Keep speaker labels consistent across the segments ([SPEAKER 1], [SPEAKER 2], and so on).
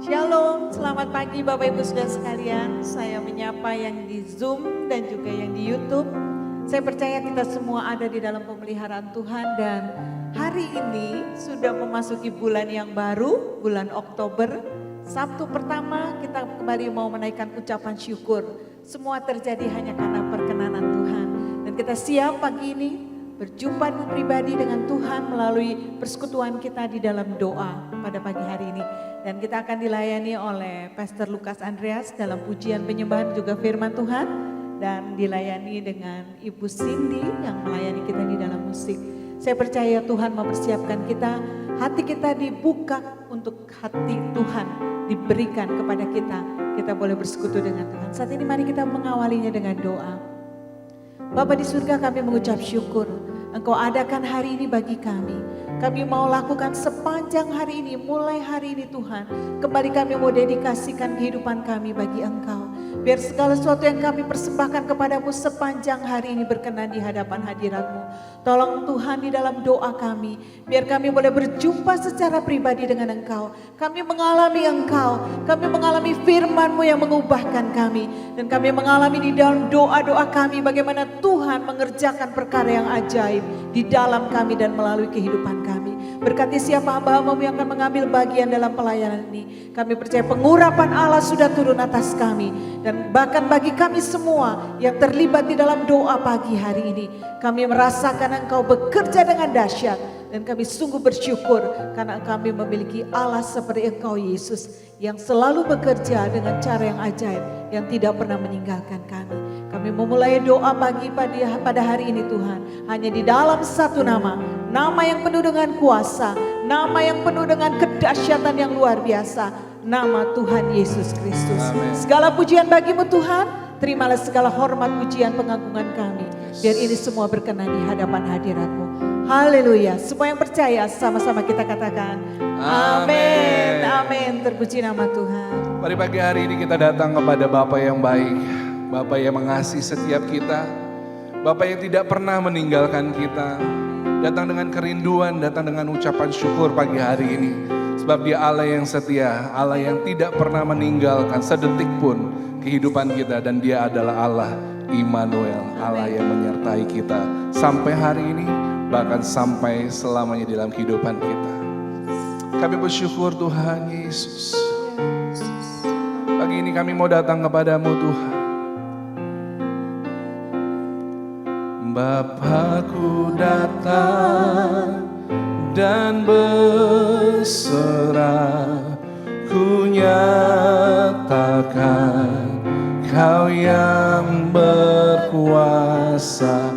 [SPEAKER 1] Shalom, selamat pagi Bapak Ibu Saudara sekalian. Saya menyapa yang di Zoom dan juga yang di YouTube. Saya percaya kita semua ada di dalam pemeliharaan Tuhan dan hari ini sudah memasuki bulan yang baru, bulan Oktober. Sabtu pertama kita kembali mau menaikkan ucapan syukur. Semua terjadi hanya karena perkenanan Tuhan. Dan kita siap pagi ini berjumpa pribadi dengan Tuhan melalui persekutuan kita di dalam doa pada pagi hari ini. Dan kita akan dilayani oleh Pastor Lukas Andreas dalam pujian penyembahan juga firman Tuhan. Dan dilayani dengan Ibu Cindy yang melayani kita di dalam musik. Saya percaya Tuhan mempersiapkan kita, hati kita dibuka untuk hati Tuhan diberikan kepada kita. Kita boleh bersekutu dengan Tuhan. Saat ini mari kita mengawalinya dengan doa. Bapa di surga, kami mengucap syukur. Engkau adakan hari ini bagi kami. Kami mau lakukan sepanjang hari ini, mulai hari ini Tuhan. Kembali kami mau dedikasikan kehidupan kami bagi Engkau. Biar segala sesuatu yang kami persembahkan kepadamu sepanjang hari ini berkenan di hadapan hadirat-Mu. Tolong Tuhan di dalam doa kami, biar kami boleh berjumpa secara pribadi dengan Engkau. Kami mengalami Engkau, kami mengalami firman-Mu yang mengubahkan kami. Dan kami mengalami di dalam doa-doa kami bagaimana Tuhan mengerjakan perkara yang ajaib di dalam kami dan melalui kehidupan kami. Berkati siapa hamba-hamba-Mu yang akan mengambil bagian dalam pelayanan ini. Kami percaya pengurapan Allah sudah turun atas kami. Dan bahkan bagi kami semua yang terlibat di dalam doa pagi hari ini. Kami merasakan Engkau bekerja dengan dahsyat. Dan kami sungguh bersyukur karena kami memiliki Allah seperti Engkau Yesus. Yang selalu bekerja dengan cara yang ajaib. Yang tidak pernah meninggalkan kami. Kami memulai doa pagi pada hari ini Tuhan. Hanya di dalam satu nama. Nama yang penuh dengan kuasa. Nama yang penuh dengan kedahsyatan yang luar biasa. Nama Tuhan Yesus Kristus.
[SPEAKER 2] Amen.
[SPEAKER 1] Segala pujian bagimu Tuhan. Terimalah segala hormat pujian pengagungan kami. Biar ini semua berkenan di hadapan hadirat-Mu. Haleluya. Semua yang percaya sama-sama kita katakan. Amin. Amin. Terpuji nama Tuhan.
[SPEAKER 2] Mari pagi hari ini kita datang kepada Bapa yang baik. Bapa yang mengasihi setiap kita. Bapa yang tidak pernah meninggalkan kita. Datang dengan kerinduan, datang dengan ucapan syukur pagi hari ini. Sebab Dia Allah yang setia, Allah yang tidak pernah meninggalkan sedetik pun kehidupan kita. Dan Dia adalah Allah Immanuel, Allah yang menyertai kita sampai hari ini, bahkan sampai selamanya dalam kehidupan kita. Kami bersyukur Tuhan Yesus. Pagi ini kami mau datang kepadamu Tuhan. Bapakku datang dan berserah, ku nyatakan Kau yang berkuasa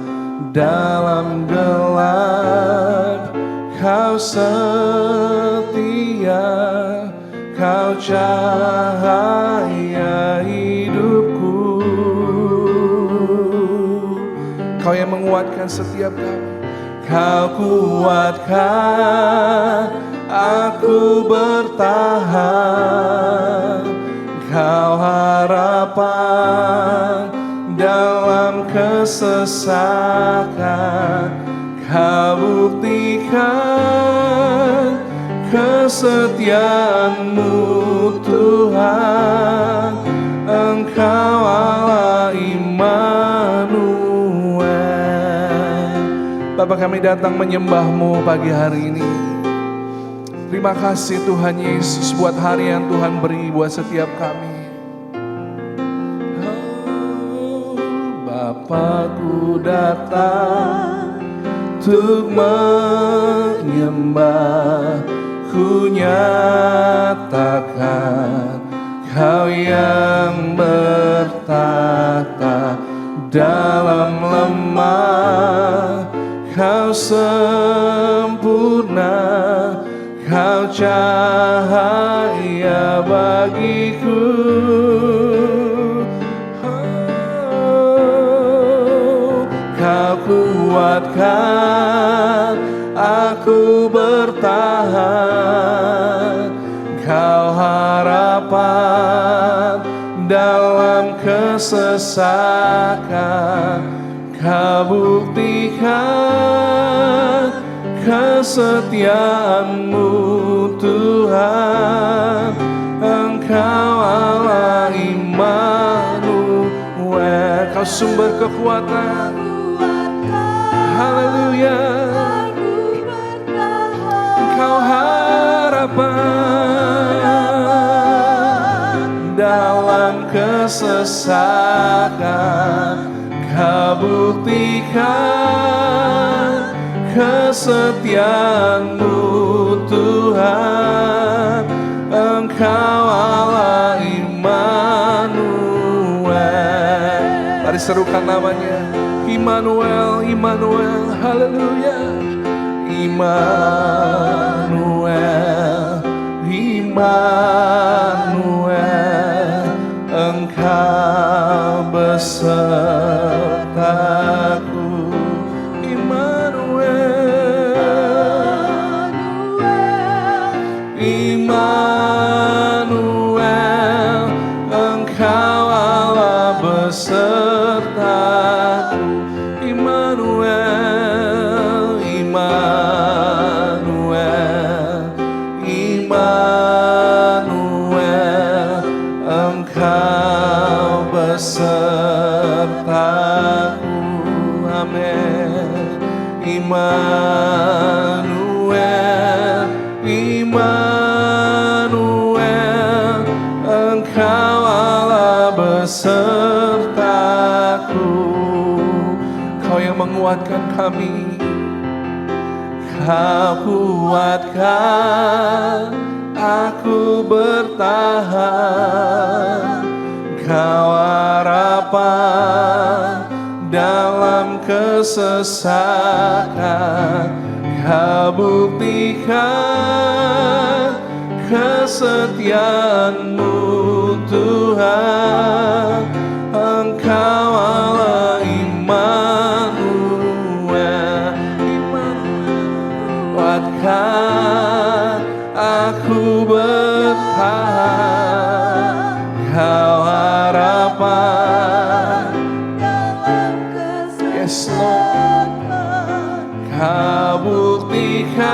[SPEAKER 2] dalam gelap. Kau setia, Kau cahaya hidupku. Kau yang menguatkan setiap kami. Kau kuatkan aku bertahan. Kau harapan dalam kesesakan. Kau buktikan kesetiaan-Mu Tuhan. Engkau Allah Immanuel. Bapa, kami datang menyembah-Mu pagi hari ini. Terima kasih Tuhan Yesus buat hari yang Tuhan beri buat setiap kami. Oh, Bapakku datang untuk menyembah, ku nyatakan Kau yang bertata dalam lemah. Kau sempurna, Kau cahaya bagiku. Oh, Kau kuatkan aku bertahan. Kau harapan dalam kesesakan. Kau buktikan kesetiaan-Mu Tuhan. Kau sumber kekuatan. Haleluya. Engkau harapan dalam kesesakan. Kau buktikan kesetiaan-Mu Tuhan. Engkau Allah Immanuel. Mari serukan namanya. Immanuel, Immanuel, haleluya. Immanuel, Immanuel, Engkau besertaku. Immanuel, Immanuel, Engkau Allah besertaku. Immanuel, Immanuel, Immanuel, Engkau besertaku. Amin. Immanuel, Immanuel, Engkau Allah besertaku. Kau yang menguatkan kami. Kau kuatkan aku bertahan. Kau harapan dalam kesesakan. Kau buktikan kesetiaan-Mu Tuhan. Engkau Allah Immanuel, kuatkan aku bertahan. Kau harapan, yes Lord. Kau buktikan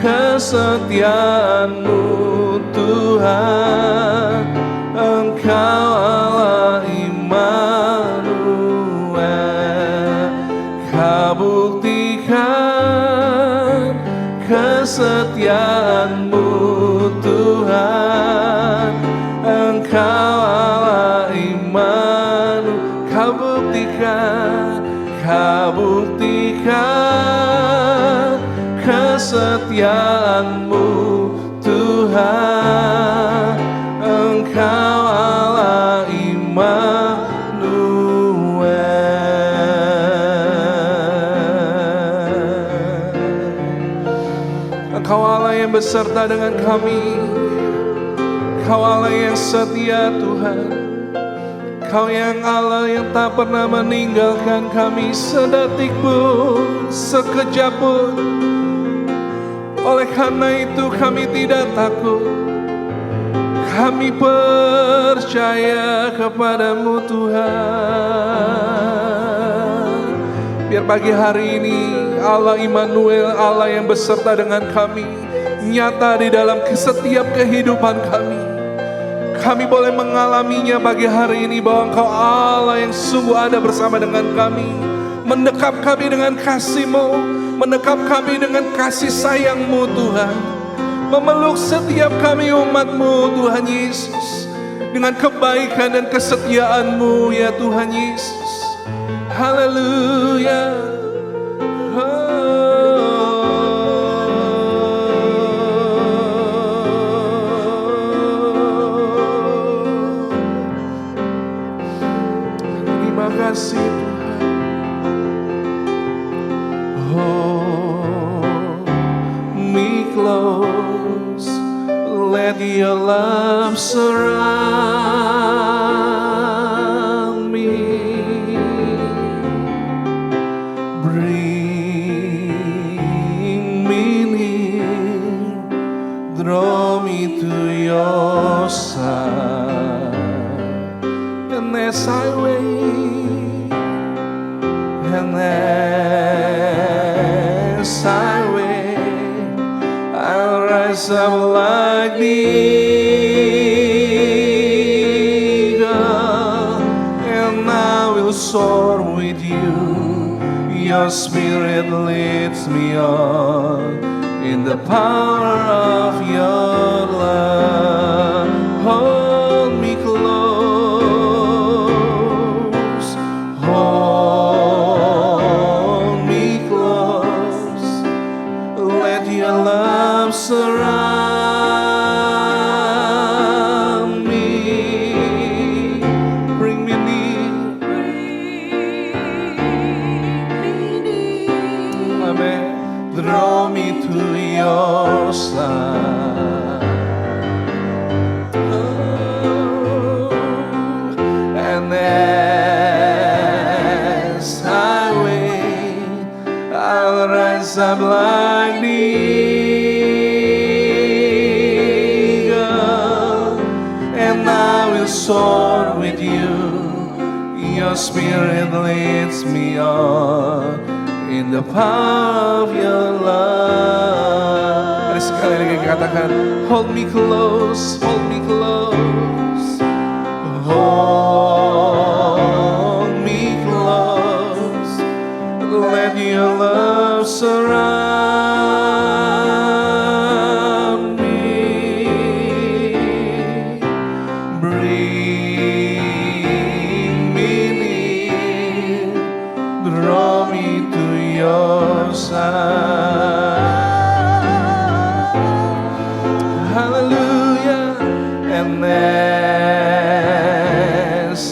[SPEAKER 2] kesetiaan-Mu Tuhan. Engkau Allah Immanuel. Kau buktikan kesetiaan-Mu Tuhan. Engkau Allah Immanuel. Kau buktikan kesetiaan-Mu Tuhan. Engkau Allah Immanuel. Engkau Allah yang beserta dengan kami. Engkau Allah yang setia Tuhan. Kau yang Allah yang tak pernah meninggalkan kami sedetik pun, sekejap pun. Oleh karena itu kami tidak takut. Kami percaya kepadamu Tuhan. Biar pagi hari ini Allah Immanuel, Allah yang beserta dengan kami, nyata di dalam setiap kehidupan kami. Kami boleh mengalaminya pagi hari ini bahwa Engkau Allah yang sungguh ada bersama dengan kami. Mendekap kami dengan kasih-Mu, mendekap kami dengan kasih sayang-Mu Tuhan. Memeluk setiap kami umat-Mu Tuhan Yesus. Dengan kebaikan dan kesetiaan-Mu ya Tuhan Yesus. Haleluya. Terima kasih Tuhan. Hold me close, let your love surround me. Bring me near, draw me to your side. And as I wait, and as I wait, I'll rise up like the eagle Your Spirit leads me on in the power of Your love. Hold me close, hold me close. Let Your love surround me. Bring me near. Amen. Draw me to Your side. Oh, and as I wait, I'll rise up like the eagle, and I will soar with You. Your Spirit leads me on in the power of Your love. Mari sekali lagi katakan, hold me close, hold me close, hold me close. Let Your love surround me. Bring me near, draw me to Your side. Hallelujah. And as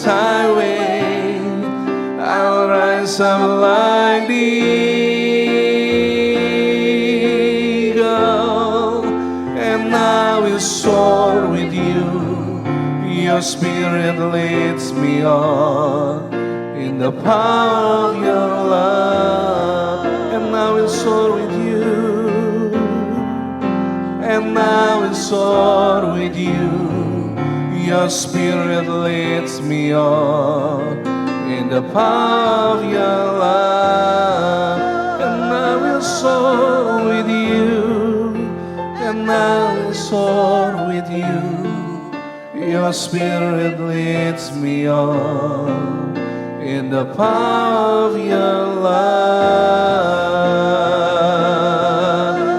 [SPEAKER 2] I wait, I'll rise up like the eagle, and I will soar with You. Your Spirit leads me on in the power of Your love, and I will soar with You, and I will soar with You. Your Spirit leads me on in the power of Your love, and I will soar with You, and I will soar with You. Your Spirit leads me on in the power of Your love.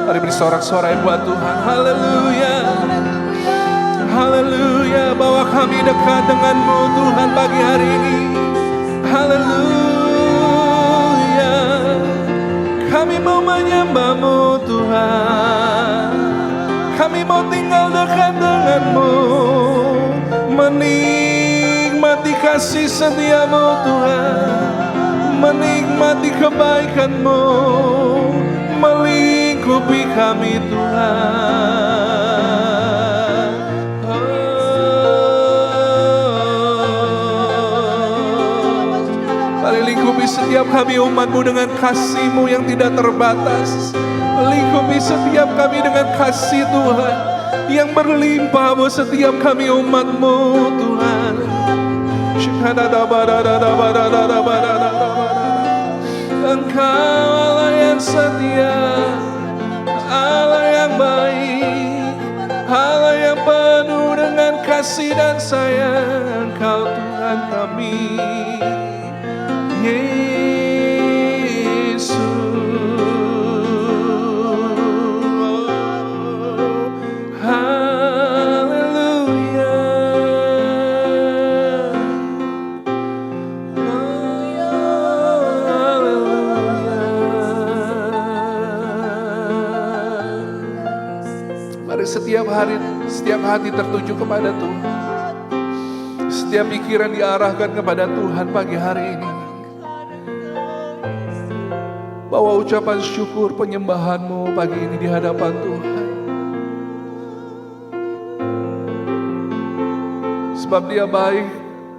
[SPEAKER 2] Mari beri sorak-sorai buat Tuhan. Haleluya, haleluya. Bawa kami dekat dengan-Mu Tuhan pagi hari ini. Haleluya. Kami mau menyembah-Mu Tuhan. Kami mau tinggal dekat dengan-Mu, menikmati kasih setia-Mu Tuhan, menikmati kebaikan-Mu, melingkupi kami Tuhan. Mari lingkupi setiap kami umat-Mu dengan kasih-Mu yang tidak terbatas. Lingkupi setiap kami dengan kasih Tuhan yang berlimpah buat setiap kami umat-Mu Tuhan. Engkau Allah yang setia, Allah yang baik, Allah yang penuh dengan kasih dan sayang. Engkau Tuhan kami, Yesus. Setiap hari, setiap hati tertuju kepada Tuhan. Setiap pikiran diarahkan kepada Tuhan pagi hari ini. Bawa ucapan syukur penyembahan-Mu pagi ini di hadapan Tuhan. Sebab Dia baik,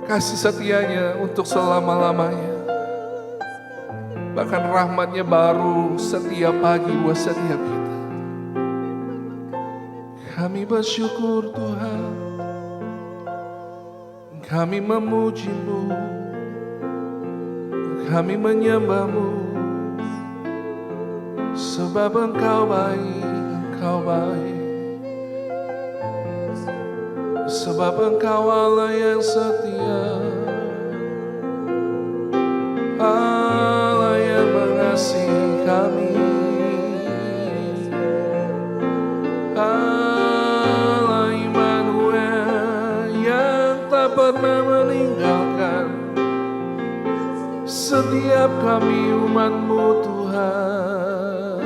[SPEAKER 2] kasih setianya untuk selama-lamanya. Bahkan rahmat-Nya baru setiap pagi buat setiap kita. Kami bersyukur Tuhan, kami memuji-Mu, kami menyembah-Mu, sebab Engkau baik, Engkau baik. Sebab Engkau Allah yang setia, Allah yang mengasihi. setiap kami umat-Mu Tuhan.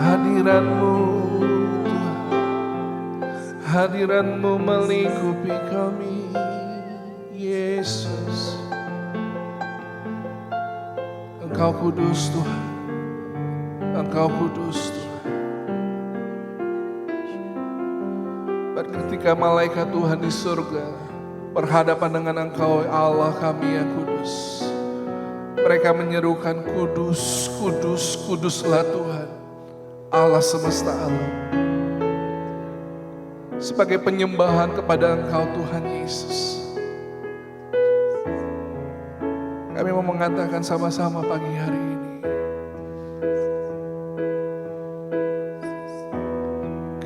[SPEAKER 2] Hadirat-Mu Tuhan, hadirat-Mu melingkupi kami, Yesus. Engkau kudus Tuhan, Engkau kudus Tuhan. Dan ketika malaikat Tuhan di surga berhadapan dengan Engkau Allah kami yang kudus, mereka menyerukan kudus, kudus, kuduslah Tuhan Allah semesta alam. Sebagai penyembahan kepada Engkau Tuhan Yesus, kami mau mengatakan sama-sama pagi hari ini,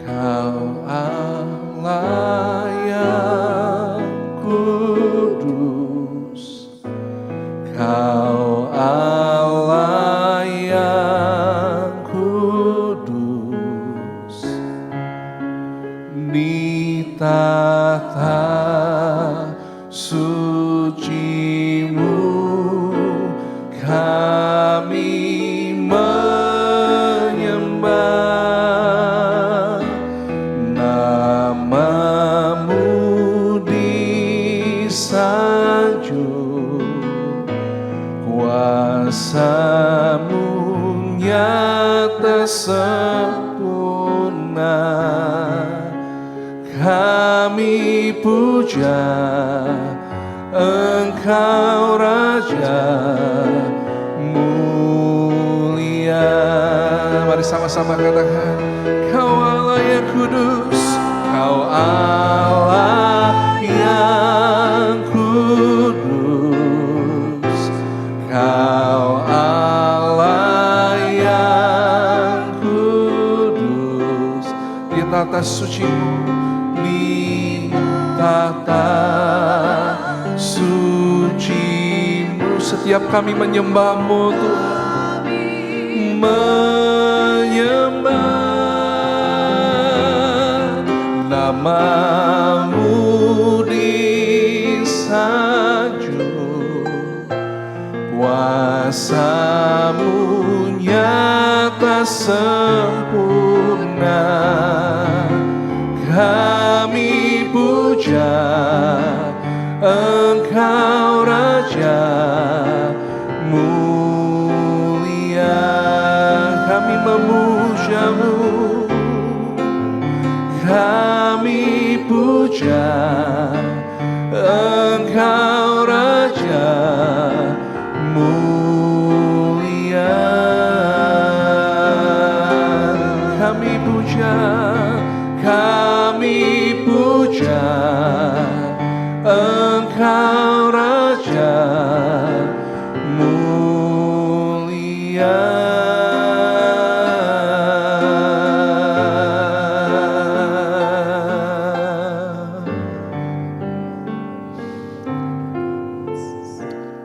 [SPEAKER 2] Kau Allah yang kudus, Kau Allah yang kudus, di tata suci-Mu kami menyembah, nama-Mu disanjung, kuasa-Mu nyata sempurna. Kami puja Engkau Raja mulia. Mari sama-sama katakan, Kau Allah yang kudus, Kau Allah yang kudus, Kau Allah yang kudus, di tata suci-Mu, di tata suci-Mu setiap kami menyembah-Mu Tuhan, menyembah, nama-Mu disanjung, kuasa-Mu nyata sempurna. Kami puja Engkau Raja mulia. Kami memuja-Mu, kami puja Engkau Raja mulia. Kami puja, kami puja Engkau Raja mulia.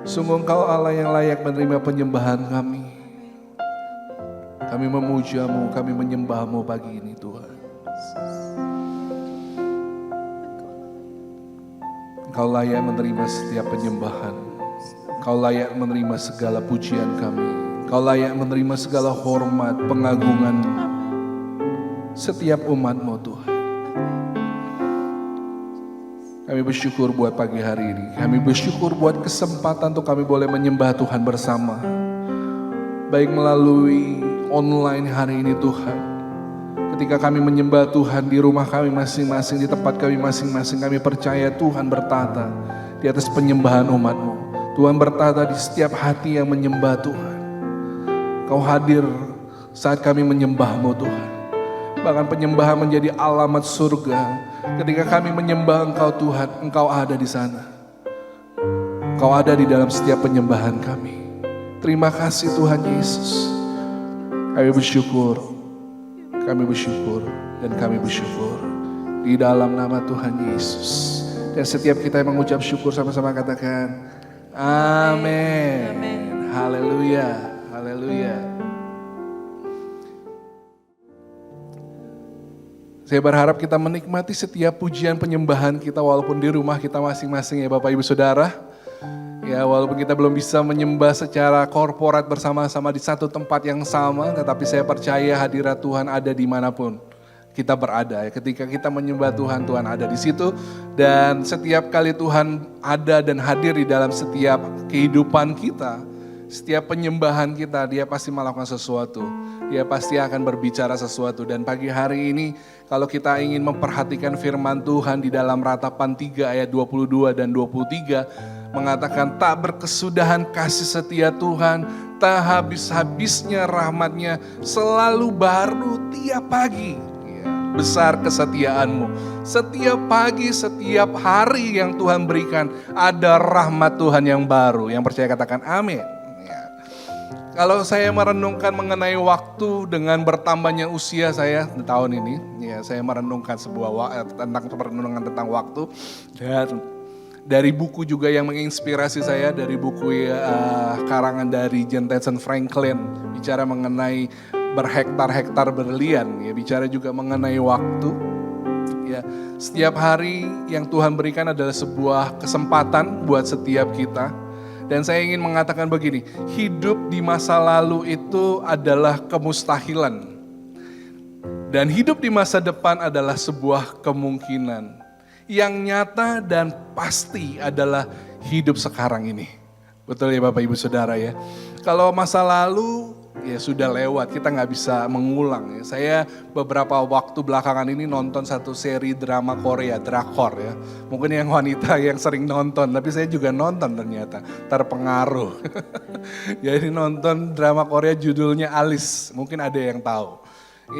[SPEAKER 2] Sungguh Engkau Allah yang layak menerima penyembahan kami. Kami memuja-Mu, kami menyembah-Mu pagi ini Tuhan. Engkau layak menerima setiap penyembahan. Engkau layak menerima segala pujian kami. Engkau layak menerima segala hormat, pengagungan setiap umat-Mu Tuhan. Kami bersyukur buat pagi hari ini. Kami bersyukur buat kesempatan untuk kami boleh menyembah Tuhan bersama. Baik melalui online hari ini Tuhan. Ketika kami menyembah Tuhan di rumah kami masing-masing, di tempat kami masing-masing, kami percaya Tuhan bertata di atas penyembahan umat-Mu. Tuhan bertata di setiap hati yang menyembah Tuhan. Kau hadir saat kami menyembah-Mu Tuhan. Bahkan penyembahan menjadi alamat surga. Ketika kami menyembah Engkau Tuhan, Engkau ada di sana. Engkau ada di dalam setiap penyembahan kami. Terima kasih Tuhan Yesus. Kami bersyukur, dan kami bersyukur di dalam nama Tuhan Yesus. Dan setiap kita yang mengucap syukur sama-sama katakan, amin. Haleluya, haleluya. Saya berharap kita menikmati setiap pujian penyembahan kita walaupun di rumah kita masing-masing ya Bapak Ibu Saudara. Ya, walaupun kita belum bisa menyembah secara korporat bersama-sama di satu tempat yang sama, tetapi saya percaya hadirat Tuhan ada dimanapun kita berada. Ketika kita menyembah Tuhan, Tuhan ada di situ. Dan setiap kali Tuhan ada dan hadir di dalam setiap kehidupan kita, setiap penyembahan kita, dia pasti melakukan sesuatu. Dia pasti akan berbicara sesuatu. Dan pagi hari ini, kalau kita ingin memperhatikan firman Tuhan di dalam Ratapan 3 ayat 22 dan 23, mengatakan tak berkesudahan kasih setia Tuhan, tak habis-habisnya rahmatnya, selalu baru tiap pagi. Ya, besar kesetiaanmu. Setiap pagi, setiap hari yang Tuhan berikan, ada rahmat Tuhan yang baru. Yang percaya katakan amin. Kalau saya merenungkan mengenai waktu dengan bertambahnya usia saya di tahun ini, ya saya merenungkan perenungan tentang waktu, dan dari buku juga yang menginspirasi saya, dari buku karangan dari Jensen Franklin, bicara mengenai berhektar-hektar berlian, ya bicara juga mengenai waktu. Ya, setiap hari yang Tuhan berikan adalah sebuah kesempatan buat setiap kita. Dan saya ingin mengatakan begini, hidup di masa lalu itu adalah kemustahilan. Dan hidup di masa depan adalah sebuah kemungkinan. Yang nyata dan pasti adalah hidup sekarang ini. Betul ya Bapak Ibu Saudara ya. Kalau masa lalu ya sudah lewat, kita nggak bisa mengulang ya. Saya beberapa waktu belakangan ini nonton satu seri drama Korea, drakor ya. Mungkin yang wanita yang sering nonton, tapi saya juga nonton ternyata, terpengaruh. Jadi nonton drama Korea judulnya Alice, mungkin ada yang tahu.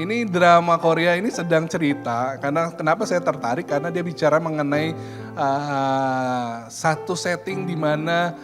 [SPEAKER 2] Ini drama Korea ini sedang cerita, karena kenapa saya tertarik, karena dia bicara mengenai satu setting di mana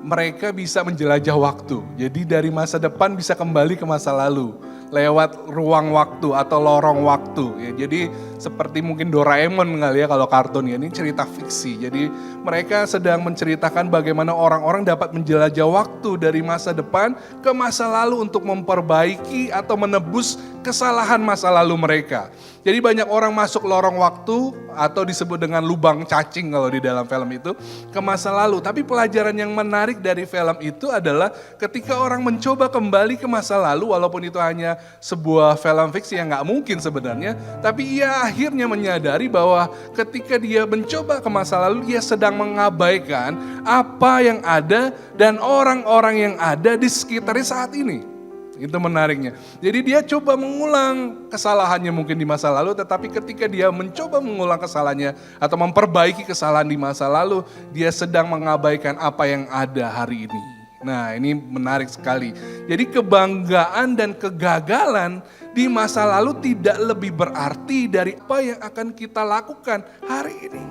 [SPEAKER 2] mereka bisa menjelajah waktu. Jadi dari masa depan bisa kembali ke masa lalu lewat ruang waktu atau lorong waktu. Ya, jadi seperti mungkin Doraemon kali ya kalau kartun ya, ini cerita fiksi. Jadi mereka sedang menceritakan bagaimana orang-orang dapat menjelajah waktu dari masa depan ke masa lalu untuk memperbaiki atau menebus kesalahan masa lalu mereka. Jadi banyak orang masuk lorong waktu atau disebut dengan lubang cacing kalau di dalam film itu ke masa lalu. Tapi pelajaran yang menarik dari film itu adalah ketika orang mencoba kembali ke masa lalu, walaupun itu hanya sebuah film fiksi yang gak mungkin sebenarnya, tapi ia akhirnya menyadari bahwa ketika dia mencoba ke masa lalu, dia sedang mengabaikan apa yang ada dan orang-orang yang ada di sekitarnya saat ini. Itu menariknya. Jadi dia coba mengulang kesalahannya mungkin di masa lalu, tetapi ketika dia mencoba mengulang kesalahannya atau memperbaiki kesalahan di masa lalu, dia sedang mengabaikan apa yang ada hari ini. Nah, ini menarik sekali. Jadi kebanggaan dan kegagalan di masa lalu tidak lebih berarti dari apa yang akan kita lakukan hari ini.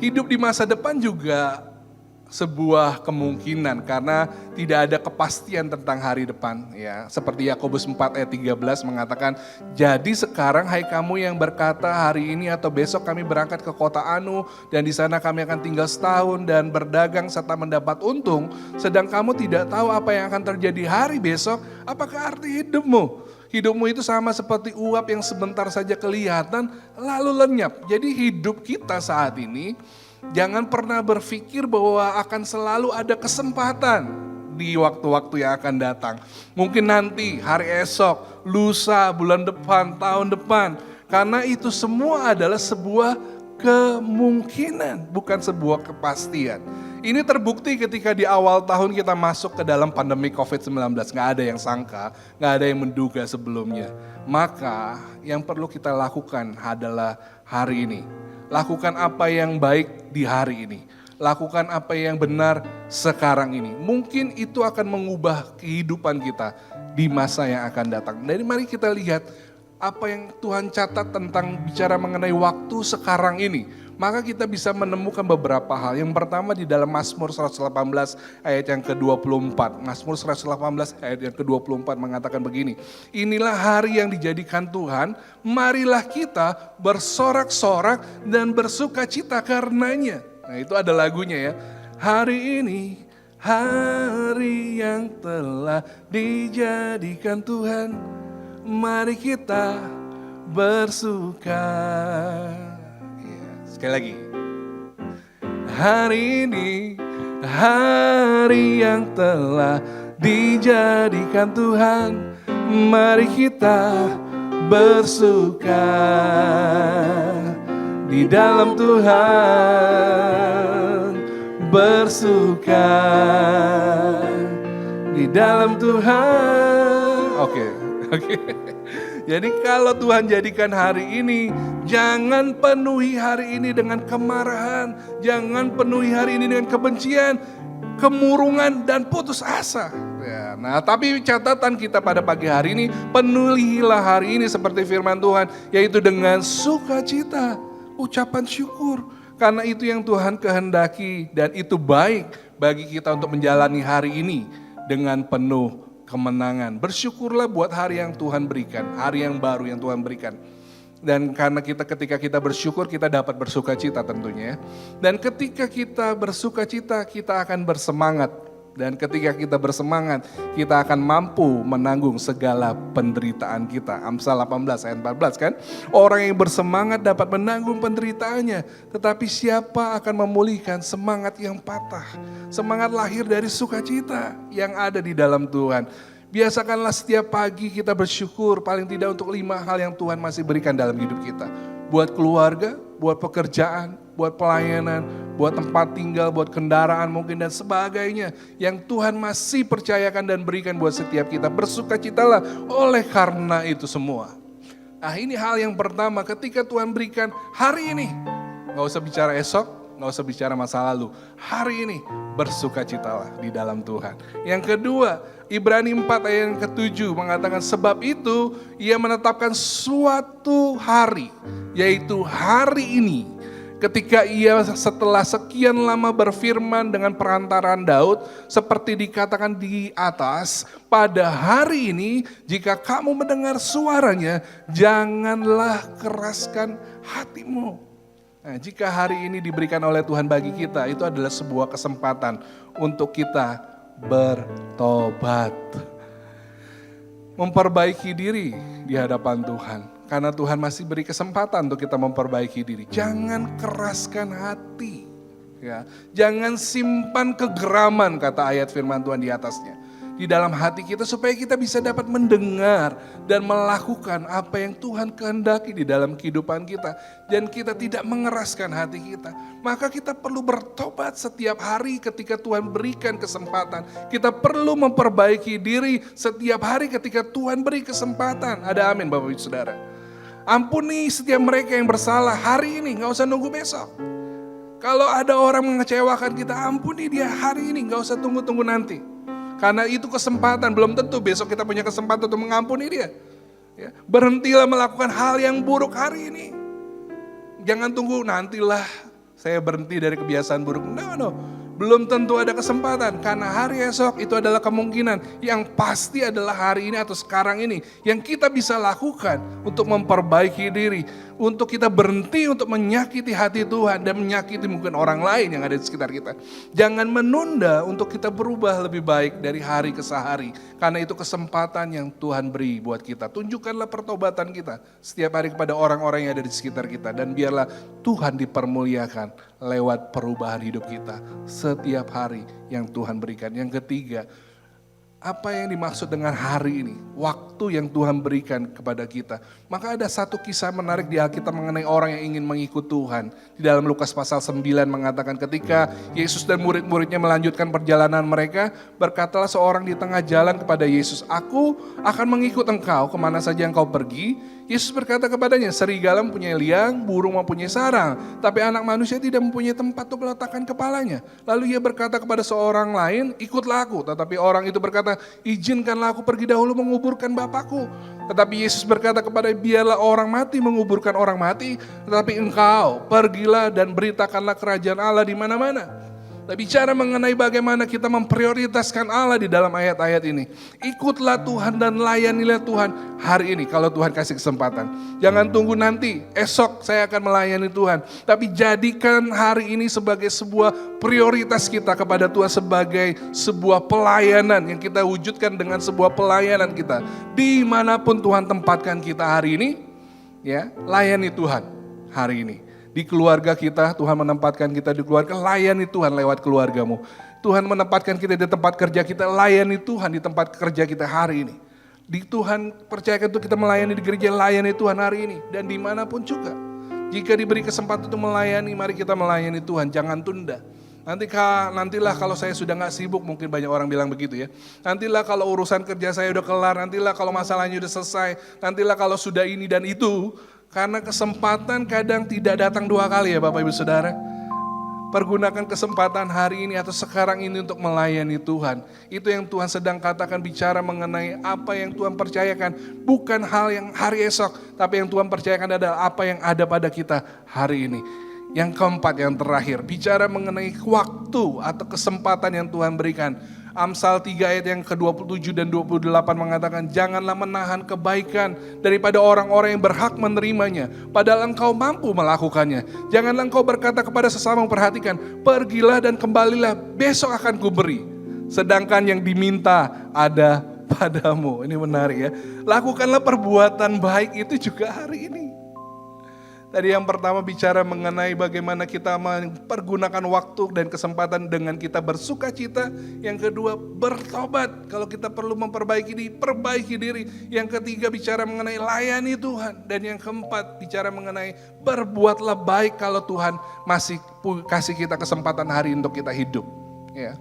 [SPEAKER 2] Hidup di masa depan juga sebuah kemungkinan karena tidak ada kepastian tentang hari depan ya. Seperti Yakobus 4 ayat 13 mengatakan, "Jadi sekarang hai kamu yang berkata hari ini atau besok kami berangkat ke kota Anu dan di sana kami akan tinggal setahun dan berdagang serta mendapat untung, sedang kamu tidak tahu apa yang akan terjadi hari besok, apakah arti hidupmu? Hidupmu itu sama seperti uap yang sebentar saja kelihatan lalu lenyap." Jadi hidup kita saat ini jangan pernah berpikir bahwa akan selalu ada kesempatan di waktu-waktu yang akan datang. Mungkin nanti, hari esok, lusa, bulan depan, tahun depan. Karena itu semua adalah sebuah kemungkinan, bukan sebuah kepastian. Ini terbukti ketika di awal tahun kita masuk ke dalam pandemi COVID-19. Gak ada yang sangka, gak ada yang menduga sebelumnya. Maka yang perlu kita lakukan adalah hari ini. Lakukan apa yang baik di hari ini. Lakukan apa yang benar sekarang ini. Mungkin itu akan mengubah kehidupan kita di masa yang akan datang. Jadi mari kita lihat apa yang Tuhan catat tentang bicara mengenai waktu sekarang ini. Maka kita bisa menemukan beberapa hal. Yang pertama di dalam Mazmur 118 ayat yang ke-24. Mazmur 118 ayat yang ke-24 mengatakan begini. Inilah hari yang dijadikan Tuhan, marilah kita bersorak-sorak dan bersuka cita karenanya. Nah itu ada lagunya ya. Hari ini, hari yang telah dijadikan Tuhan, mari kita bersuka. Sekali lagi, hari ini hari yang telah dijadikan Tuhan. Mari kita bersuka di dalam Tuhan, bersuka di dalam Tuhan. Oke. Jadi kalau Tuhan jadikan hari ini, jangan penuhi hari ini dengan kemarahan, jangan penuhi hari ini dengan kebencian, kemurungan dan putus asa. Ya, nah, tapi catatan kita pada pagi hari ini, penuhilah hari ini seperti firman Tuhan, yaitu dengan sukacita, ucapan syukur. Karena itu yang Tuhan kehendaki dan itu baik bagi kita untuk menjalani hari ini dengan penuh kemenangan. Bersyukurlah buat hari yang Tuhan berikan, hari yang baru yang Tuhan berikan. Dan karena ketika kita bersyukur, kita dapat bersukacita tentunya. Dan ketika kita bersukacita, kita akan bersemangat. Dan ketika kita bersemangat, kita akan mampu menanggung segala penderitaan kita. Amsal 18 ayat 14 kan. Orang yang bersemangat dapat menanggung penderitaannya. Tetapi siapa akan memulihkan semangat yang patah? Semangat lahir dari sukacita yang ada di dalam Tuhan. Biasakanlah setiap pagi kita bersyukur paling tidak untuk 5 hal yang Tuhan masih berikan dalam hidup kita. Buat keluarga, buat pekerjaan, buat pelayanan, buat tempat tinggal, buat kendaraan mungkin dan sebagainya. Yang Tuhan masih percayakan dan berikan buat setiap kita. Bersukacitalah oleh karena itu semua. Nah, ini hal yang pertama ketika Tuhan berikan hari ini. Gak usah bicara esok, gak usah bicara masa lalu. Hari ini bersukacitalah di dalam Tuhan. Yang kedua, Ibrani 4 ayat yang ke-7 mengatakan sebab itu ia menetapkan suatu hari, yaitu hari ini. Ketika ia setelah sekian lama berfirman dengan perantaraan Daud, seperti dikatakan di atas, pada hari ini jika kamu mendengar suaranya, janganlah keraskan hatimu. Nah, jika hari ini diberikan oleh Tuhan bagi kita, itu adalah sebuah kesempatan untuk kita bertobat. Memperbaiki diri di hadapan Tuhan. Karena Tuhan masih beri kesempatan untuk kita memperbaiki diri. Jangan keraskan hati. Ya. Jangan simpan kegeraman, kata ayat firman Tuhan di atasnya. Di dalam hati kita supaya kita bisa dapat mendengar dan melakukan apa yang Tuhan kehendaki di dalam kehidupan kita. Dan kita tidak mengeraskan hati kita. Maka kita perlu bertobat setiap hari ketika Tuhan berikan kesempatan. Kita perlu memperbaiki diri setiap hari ketika Tuhan beri kesempatan. Ada amin Bapak Ibu Saudara. Ampuni setiap mereka yang bersalah hari ini, gak usah nunggu besok. Kalau ada orang mengecewakan kita, ampuni dia hari ini, gak usah tunggu-tunggu nanti. Karena itu kesempatan, belum tentu besok kita punya kesempatan untuk mengampuni dia. Ya, berhentilah melakukan hal yang buruk hari ini. Jangan tunggu nantilah saya berhenti dari kebiasaan buruk. No. Belum tentu ada kesempatan. Karena hari esok itu adalah kemungkinan. Yang pasti adalah hari ini atau sekarang ini. Yang kita bisa lakukan untuk memperbaiki diri. Untuk kita berhenti untuk menyakiti hati Tuhan dan menyakiti mungkin orang lain yang ada di sekitar kita. Jangan menunda untuk kita berubah lebih baik dari hari ke hari. Karena itu kesempatan yang Tuhan beri buat kita. Tunjukkanlah pertobatan kita setiap hari kepada orang-orang yang ada di sekitar kita. Dan biarlah Tuhan dipermuliakan lewat perubahan hidup kita setiap hari yang Tuhan berikan. Yang ketiga, apa yang dimaksud dengan hari ini? Waktu yang Tuhan berikan kepada kita. Maka ada satu kisah menarik di Alkitab mengenai orang yang ingin mengikut Tuhan. Di dalam Lukas pasal 9 mengatakan ketika Yesus dan murid-muridnya melanjutkan perjalanan mereka, berkatalah seorang di tengah jalan kepada Yesus, "Aku akan mengikut engkau kemana saja engkau pergi." Yesus berkata kepadanya, "Serigala mempunyai liang, burung mempunyai sarang, tapi anak manusia tidak mempunyai tempat untuk meletakkan kepalanya." Lalu ia berkata kepada seorang lain, "Ikutlah aku." Tetapi orang itu berkata, "Izinkanlah aku pergi dahulu menguburkan Bapakku." Tetapi Yesus berkata kepada, "Biarlah orang mati menguburkan orang mati, tetapi engkau pergilah dan beritakanlah kerajaan Allah di mana-mana." Kita bicara mengenai bagaimana kita memprioritaskan Allah di dalam ayat-ayat ini. Ikutlah Tuhan dan layanilah Tuhan hari ini kalau Tuhan kasih kesempatan. Jangan tunggu nanti, esok saya akan melayani Tuhan. Tapi jadikan hari ini sebagai sebuah prioritas kita kepada Tuhan, sebagai sebuah pelayanan yang kita wujudkan dengan sebuah pelayanan kita. Dimanapun Tuhan tempatkan kita hari ini, ya, layani Tuhan hari ini. Di keluarga kita, Tuhan menempatkan kita di keluarga, layani Tuhan lewat keluargamu. Tuhan menempatkan kita di tempat kerja kita, layani Tuhan di tempat kerja kita hari ini. Di Tuhan percayakan untuk kita melayani di gereja, layani Tuhan hari ini. Dan dimanapun juga. Jika diberi kesempatan untuk melayani, mari kita melayani Tuhan, jangan tunda. Nantilah kalau saya sudah gak sibuk, mungkin banyak orang bilang begitu ya. Nantilah kalau urusan kerja saya udah kelar, nantilah kalau masalahnya udah selesai, nantilah kalau sudah ini dan itu. Karena kesempatan kadang tidak datang 2 kali ya Bapak Ibu Saudara. Pergunakan kesempatan hari ini atau sekarang ini untuk melayani Tuhan. Itu yang Tuhan sedang katakan, bicara mengenai apa yang Tuhan percayakan. Bukan hal yang hari esok, tapi yang Tuhan percayakan adalah apa yang ada pada kita hari ini. Yang keempat, yang terakhir, bicara mengenai waktu atau kesempatan yang Tuhan berikan. Amsal 3 ayat yang ke-27 dan 28 mengatakan, janganlah menahan kebaikan daripada orang-orang yang berhak menerimanya, padahal engkau mampu melakukannya. Janganlah engkau berkata kepada sesama, perhatikan, pergilah dan kembalilah, besok akan kuberi. Sedangkan yang diminta ada padamu. Ini menarik ya. Lakukanlah perbuatan baik itu juga hari ini. Tadi yang pertama bicara mengenai bagaimana kita mempergunakan waktu dan kesempatan dengan kita bersuka cita. Yang kedua, bertobat. Kalau kita perlu memperbaiki diri, perbaiki diri. Yang ketiga, bicara mengenai layani Tuhan. Dan yang keempat, bicara mengenai berbuatlah baik kalau Tuhan masih kasih kita kesempatan hari untuk kita hidup. Ya.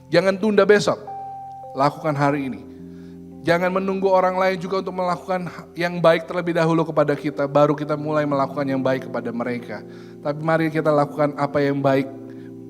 [SPEAKER 2] Jangan tunda besok, lakukan hari ini. Jangan menunggu orang lain juga untuk melakukan yang baik terlebih dahulu kepada kita, baru kita mulai melakukan yang baik kepada mereka. Tapi mari kita lakukan apa yang baik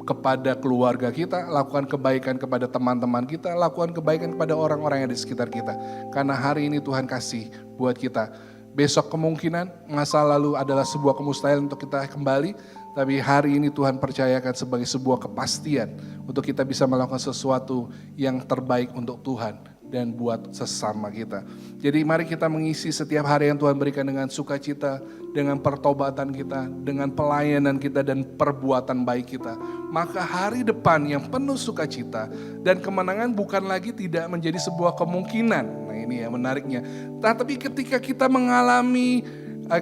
[SPEAKER 2] kepada keluarga kita, lakukan kebaikan kepada teman-teman kita, lakukan kebaikan kepada orang-orang yang di sekitar kita. Karena hari ini Tuhan kasih buat kita. Besok kemungkinan masa lalu adalah sebuah kemustahilan untuk kita kembali, tapi hari ini Tuhan percayakan sebagai sebuah kepastian untuk kita bisa melakukan sesuatu yang terbaik untuk Tuhan dan buat sesama kita. Jadi mari kita mengisi setiap hari yang Tuhan berikan dengan sukacita, dengan pertobatan kita, dengan pelayanan kita dan perbuatan baik kita. Maka hari depan yang penuh sukacita dan kemenangan bukan lagi tidak menjadi sebuah kemungkinan. Nah ini yang menariknya. Tapi ketika kita mengalami,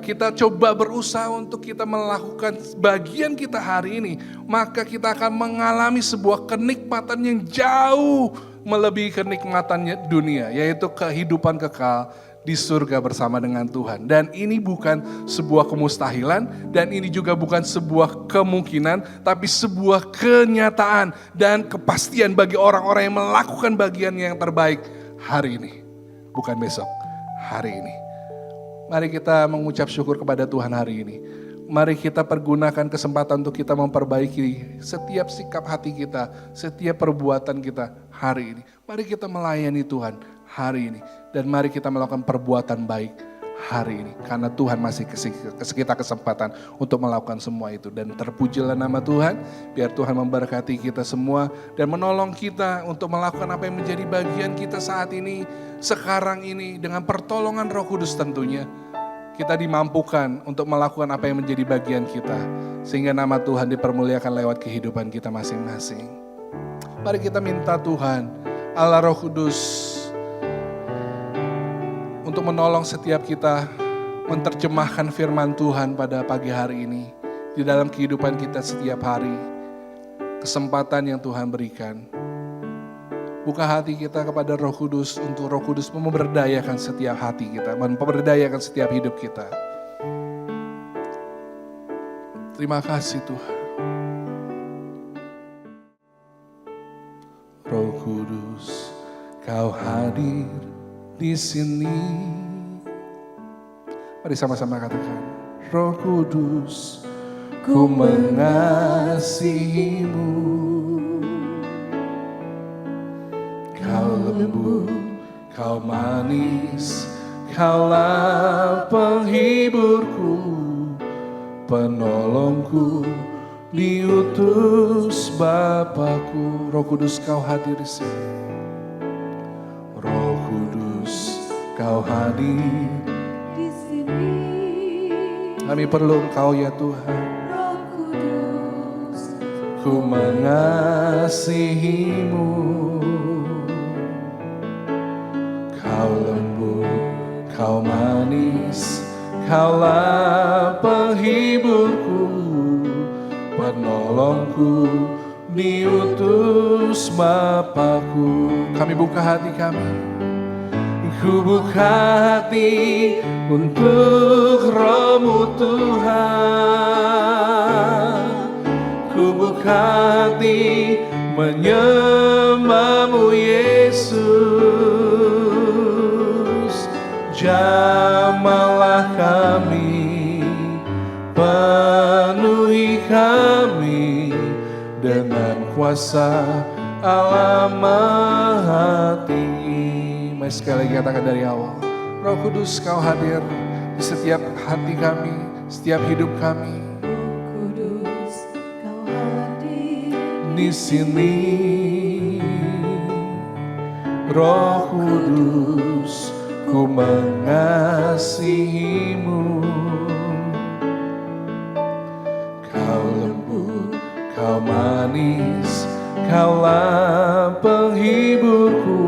[SPEAKER 2] kita coba berusaha untuk kita melakukan bagian kita hari ini, maka kita akan mengalami sebuah kenikmatan yang jauh melebihi kenikmatannya dunia, yaitu kehidupan kekal di surga bersama dengan Tuhan. Dan ini bukan sebuah kemustahilan, dan ini juga bukan sebuah kemungkinan, tapi sebuah kenyataan dan kepastian bagi orang-orang yang melakukan bagian yang terbaik hari ini. Bukan besok, hari ini. Mari kita mengucap syukur kepada Tuhan hari ini. Mari kita pergunakan kesempatan untuk kita memperbaiki setiap sikap hati kita, setiap perbuatan kita hari ini. Mari kita melayani Tuhan hari ini. Dan mari kita melakukan perbuatan baik hari ini. Karena Tuhan masih kasih kita kesempatan untuk melakukan semua itu. Dan terpujilah nama Tuhan, biar Tuhan memberkati kita semua dan menolong kita untuk melakukan apa yang menjadi bagian kita saat ini, sekarang ini, dengan pertolongan Roh Kudus tentunya. Kita dimampukan untuk melakukan apa yang menjadi bagian kita. Sehingga nama Tuhan dipermuliakan lewat kehidupan kita masing-masing. Mari kita minta Tuhan, Allah Roh Kudus, untuk menolong setiap kita menerjemahkan firman Tuhan pada pagi hari ini. Di dalam kehidupan kita setiap hari. Kesempatan yang Tuhan berikan. Buka hati kita kepada Roh Kudus untuk Roh Kudus memberdayakan setiap hati kita, memberdayakan setiap hidup kita. Terima kasih Tuhan. Roh Kudus, Kau hadir di sini. Mari sama-sama katakan, Roh Kudus, ku mengasihimu. Kau lembut, Kau manis, Kaulah penghiburku, penolongku, diutus Bapakku. Roh Kudus, Kau hadir di sini. Roh Kudus, Kau hadir di sini. Kami perlu Engkau ya Tuhan. Roh Kudus, ku mengasihimu. Kau lembut, Kau manis, Kaulah penghiburku, penolongku, diutus Bapakku. Kami buka hati kami. Ku buka hati untuk Roh-Mu Tuhan. Ku buka hati menyembah-Mu Yesus. Jamahlah kami, penuhi kami dengan kuasa Allah Maha Tinggi. Mari sekali lagi katakan dari awal. Roh Kudus, Kau hadir di setiap hati kami, setiap hidup kami.
[SPEAKER 1] Kudus, Kau hadir
[SPEAKER 2] Di sini, Roh Kudus, ku mengasihi-Mu. Kau lembut, Kau manis, Kaulah penghiburku,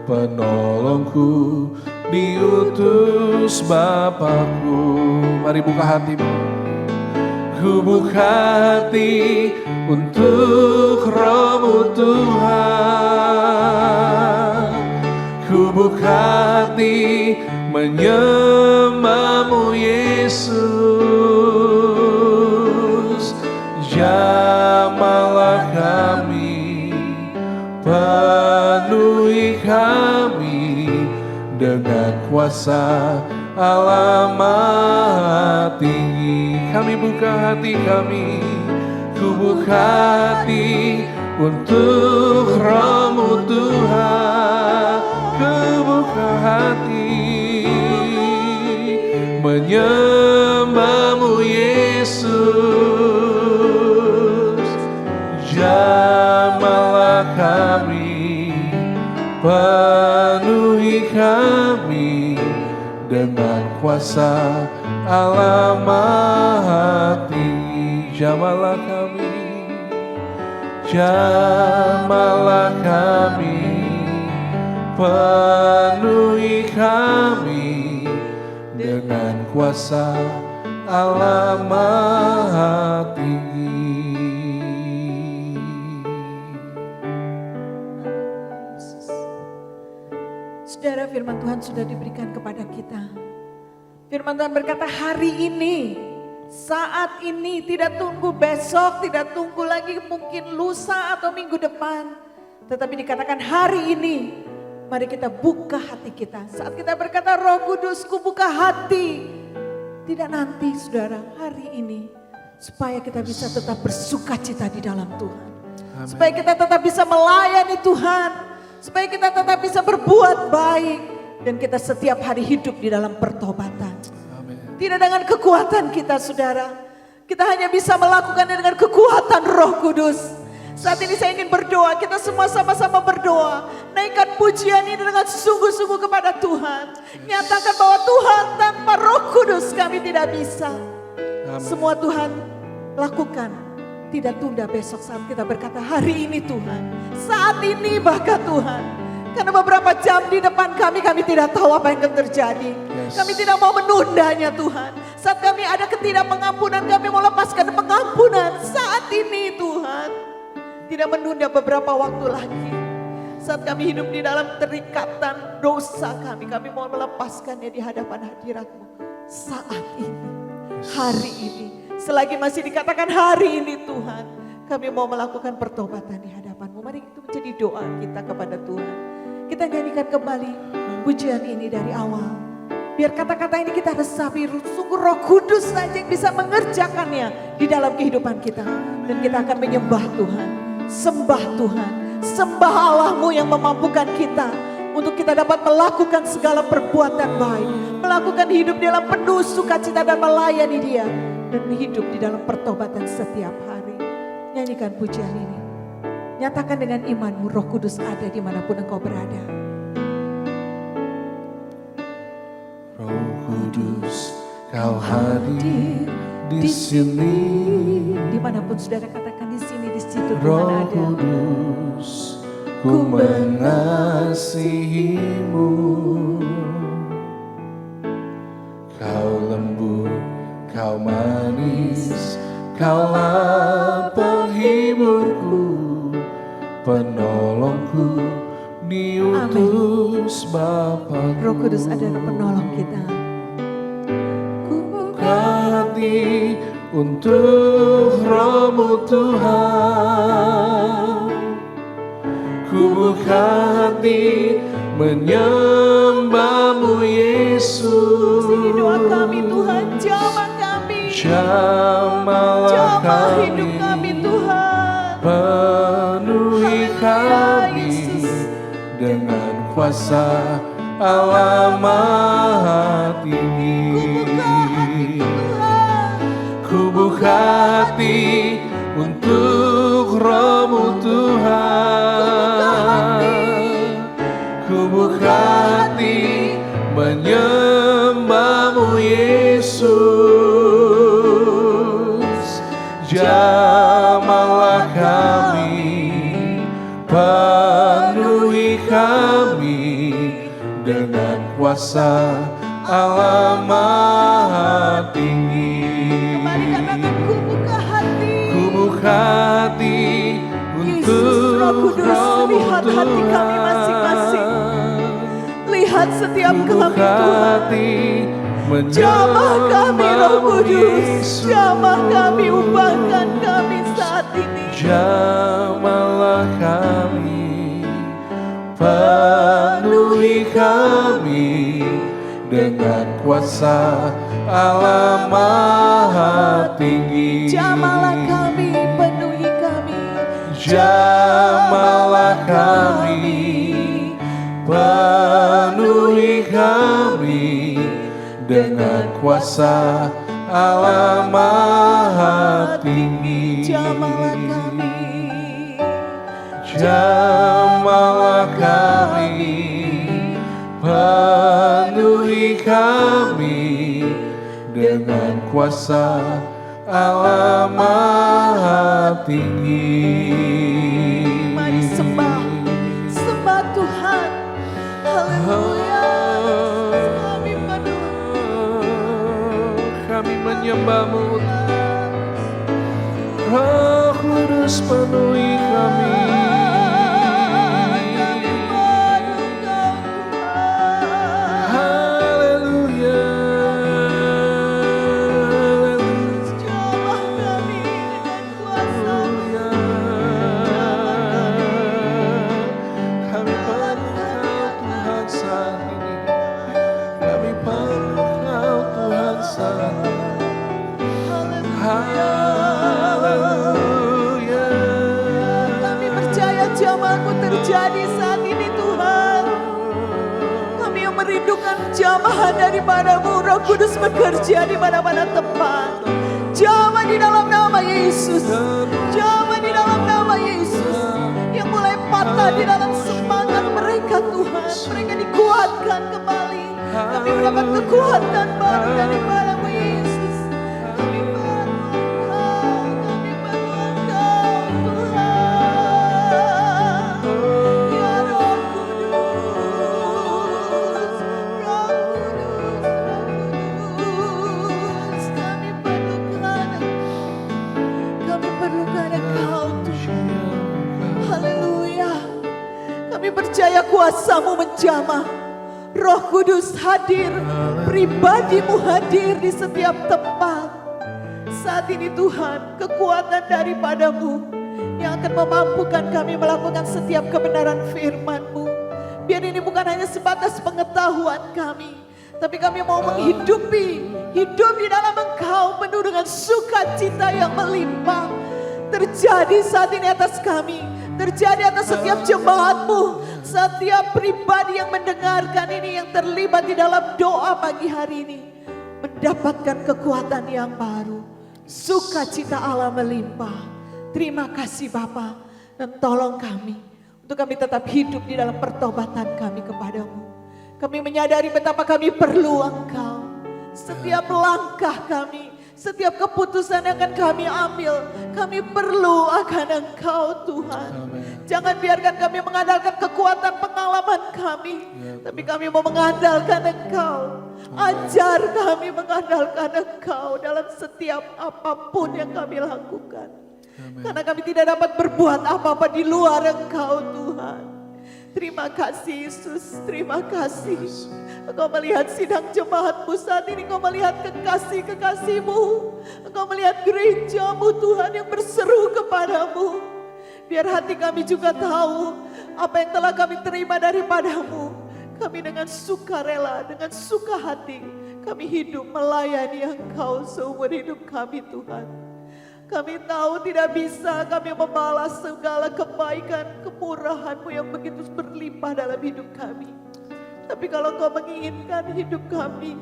[SPEAKER 2] penolongku, diutus Bapakku. Mari buka hatimu. Ku buka hati untuk Roh-Mu Tuhan. Ku buka hati menyembah-Mu Yesus. Jamahlah kami, penuhi kami dengan kuasa Allah Maha Tinggi. Kami buka hati kami, ku buka hati untuk Roh-Mu Tuhan. Ku buka hati menyembah-Mu Yesus. Jamahlah kami, penuhi kami dengan kuasa Allah Maha Tinggi. Jamahlah kami, jamahlah kami, penuhi kami dengan kuasa Allah Maha Tinggi.
[SPEAKER 1] Saudara, firman Tuhan sudah diberikan kepada kita. Firman Tuhan berkata hari ini, saat ini, tidak tunggu besok, tidak tunggu lagi mungkin lusa atau minggu depan. Tetapi dikatakan hari ini, mari kita buka hati kita. Saat kita berkata Roh Kudus, ku buka hati. Tidak nanti saudara, hari ini. Supaya kita bisa tetap bersuka cita di dalam Tuhan.
[SPEAKER 2] Amen.
[SPEAKER 1] Supaya kita tetap bisa melayani Tuhan. Supaya kita tetap bisa berbuat baik. Dan kita setiap hari hidup di dalam pertobatan.
[SPEAKER 2] Amen.
[SPEAKER 1] Tidak dengan kekuatan kita saudara. Kita hanya bisa melakukannya dengan kekuatan Roh Kudus. Saat ini saya ingin berdoa, kita semua sama-sama berdoa. Naikkan pujian ini dengan sungguh-sungguh kepada Tuhan. Nyatakan bahwa Tuhan tanpa Roh Kudus kami tidak bisa.
[SPEAKER 2] Amen.
[SPEAKER 1] Semua Tuhan lakukan. Tidak tunda besok saat kita berkata hari ini Tuhan. Saat ini bahkan Tuhan. Karena beberapa jam di depan kami tidak tahu apa yang akan terjadi.
[SPEAKER 2] Yes.
[SPEAKER 1] Kami tidak mau menundanya Tuhan. Saat kami ada ketidakpengampunan, kami mau lepaskan pengampunan saat ini Tuhan. Tidak menunda beberapa waktu lagi. Saat kami hidup di dalam terikatan dosa kami mau melepaskannya di hadapan hadirat-Mu. Saat ini, hari ini. Selagi masih dikatakan hari ini Tuhan, kami mau melakukan pertobatan di hadapan-Mu. Mari itu menjadi doa kita kepada Tuhan. Kita nyanyikan kembali pujian ini dari awal. Biar kata-kata ini kita resapi, sungguh Roh Kudus saja yang bisa mengerjakannya di dalam kehidupan kita. Dan kita akan menyembah Tuhan, sembah Tuhan, sembah Allah-Mu yang memampukan kita. Untuk kita dapat melakukan segala perbuatan baik. Melakukan hidup dalam penuh sukacita dan melayani Dia. Dan hidup di dalam pertobatan setiap hari. Nyanyikan pujian ini. Nyatakan dengan imanmu Roh Kudus ada dimanapun engkau berada.
[SPEAKER 2] Roh Kudus, Kau hadir di sini.
[SPEAKER 1] Dimanapun saudara katakan di sini, di situ Tuhan
[SPEAKER 2] Roh
[SPEAKER 1] ada.
[SPEAKER 2] Kudus, ku mengasihi-Mu. Kau lembut, Kau manis, Kaulah penghibur penolongku, diutus Bapa.
[SPEAKER 1] Roh Kudus adalah penolong kita. Ku
[SPEAKER 2] buka hati untuk Roh-Mu Tuhan. Ku buka hati menyembah-Mu Yesus.
[SPEAKER 1] Ini doa kami Tuhan, jamah kami.
[SPEAKER 2] Jamahlah
[SPEAKER 1] Jamah hidup
[SPEAKER 2] kami,
[SPEAKER 1] kami Tuhan.
[SPEAKER 2] penuhi kami dengan kuasa Allah Maha Tinggi. Ku buka hati untuk Roh-Mu Tuhan. Ku buka hati menyembah-Mu Yesus. Jamahlah kami, penuhi kami dengan kuasa Allah Maha Tinggi.
[SPEAKER 1] Mari katakan ku buka hati.
[SPEAKER 2] Ku buka hati
[SPEAKER 1] Yesus,
[SPEAKER 2] untuk
[SPEAKER 1] Roh Kudus,
[SPEAKER 2] Roh-Mu
[SPEAKER 1] lihat hati kami masing-masing. Lihat setiap
[SPEAKER 2] Ku
[SPEAKER 1] kami
[SPEAKER 2] buka
[SPEAKER 1] Tuhan.
[SPEAKER 2] hati
[SPEAKER 1] Jamah kami Roh
[SPEAKER 2] menyembah-Mu
[SPEAKER 1] Kudus.
[SPEAKER 2] Yesus.
[SPEAKER 1] Jamah kami, ubahkan kami saat ini.
[SPEAKER 2] Jamahlah kami, penuhi kami dengan kuasa Allah Maha Tinggi.
[SPEAKER 1] Jamahlah kami, penuhi kami.
[SPEAKER 2] Jamahlah kami, penuhi kami dengan kuasa Allah Maha Tinggi.
[SPEAKER 1] Jamahlah kami.
[SPEAKER 2] Jamahlah kami, penuhi kami dengan kuasa Allah Maha Tinggi.
[SPEAKER 1] Mari sembah, sembah Tuhan. Haleluya. Kami
[SPEAKER 2] Kami menyembah-Mu, Roh Kudus penuhi kami. Haleluya.
[SPEAKER 1] Jamah kami dengan kuasa-Mu.
[SPEAKER 2] Kami perlu Kau Tuhan saat ini. Kami perlu Kau Tuhan saat ini. Haleluya.
[SPEAKER 1] Kami percaya jamah-Mu terjadi saat ini Tuhan. Kami yang merindukan jamahan daripada-Mu, Roh Kudus bekerja di mana-mana tempat. Jamah di dalam nama Yesus. Jamah di dalam nama Yesus. Yang mulai patah di dalam semangat mereka Tuhan. Mereka dikuatkan kembali. Kami mendapat kekuatan baru daripada-Mu Yesus. Kami perlu Engkau, kami perlu Engkau Tuhan. Ya Roh Kudus, Roh Kudus, kami perlukan Engkau Tuhan. Haleluya. Kami percaya kuasa-Mu menjamah. Roh Kudus hadir, pribadi-Mu hadir di setiap tempat. Saat ini Tuhan, kekuatan daripada-Mu yang akan memampukan kami melakukan setiap kebenaran firman-Mu. Biar ini bukan hanya sebatas pengetahuan kami, tapi kami mau menghidupi, hidup di dalam Engkau penuh dengan sukacita yang melimpah. Terjadi saat ini atas kami, terjadi atas setiap jemaat-Mu, setiap pribadi yang mendengarkan ini, yang terlibat di dalam doa pagi hari ini, mendapatkan kekuatan yang baru, sukacita Allah melimpah. Terima kasih Bapa, dan tolong kami untuk kami tetap hidup di dalam pertobatan kami kepadamu. Kami menyadari betapa kami perlu Engkau. Setiap langkah kami, setiap keputusan yang akan kami ambil, kami perlu akan Engkau Tuhan. Jangan biarkan kami mengandalkan kekuatan pengalaman kami, tapi kami mau mengandalkan Engkau. Ajar kami mengandalkan Engkau dalam setiap apapun yang kami lakukan. Karena kami tidak dapat berbuat apa-apa di luar Engkau Tuhan. Terima kasih Yesus, terima kasih. Engkau melihat sidang jemaat-Mu saat ini, Engkau melihat kekasih-kekasih-Mu. Engkau melihat gereja-Mu Tuhan yang berseru kepadamu. Biar hati kami juga tahu apa yang telah kami terima daripada-Mu. Kami dengan sukarela, dengan suka hati, kami hidup melayani Engkau seumur hidup kami Tuhan. Kami tahu tidak bisa kami membalas segala kebaikan, kemurahan-Mu yang begitu berlimpah dalam hidup kami. Tapi kalau Engkau menginginkan hidup kami